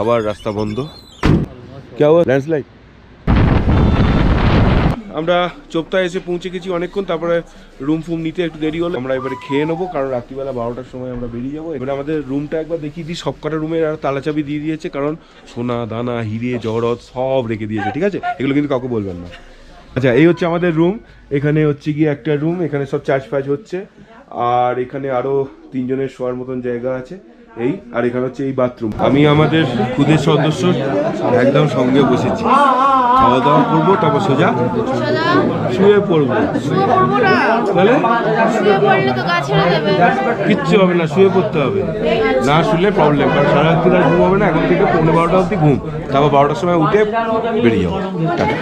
আবার রাস্তা বন্ধ। কে हुआ ল্যান্ডস্লাইড? আমরা চোপতায় এসে পৌঁছে গেছি অনেকক্ষণ, তারপরে রুম ফুম নিতে একটু দেরি হলো। আমরা এবারে খেয়ে নেবো, কারণ রাত্রিবেলা 12টার সময় আমরা বেরিয়ে যাবো। এবারে আমাদের রুমটা একবার দেখিয়ে দিই। সব কটা রুমের আর তালাচাবি দিয়ে দিয়েছে, কারণ সোনা দানা হিরে জহরত সব রেখে দিয়েছে, ঠিক আছে? এগুলো কিন্তু কাউকে বলবেন না। আচ্ছা, এই হচ্ছে আমাদের রুম। এখানে হচ্ছে গিয়ে একটা রুম, এখানে সব চার্জ ফাজ হচ্ছে, আর এখানে আরো 3 জনের শোয়ার মতন জায়গা আছে। এই আর এখানে হচ্ছে এই বাথরুম। আমি আমাদের খুদের সদস্য একদম সঙ্গে বসেছি, খাওয়া দাওয়া করবো, তারপর সোজা শুয়ে পড়বো। তাহলে কিচ্ছু হবে না, শুয়ে পড়তে হবে। না শুলে প্রবলেম, কারণ সারা রাত্রি আর ঘুম হবে না। এখন থেকে 11:30 অবধি ঘুম, তারপর 12টার সময় উঠে বেরিয়ে যাবো। টাটা।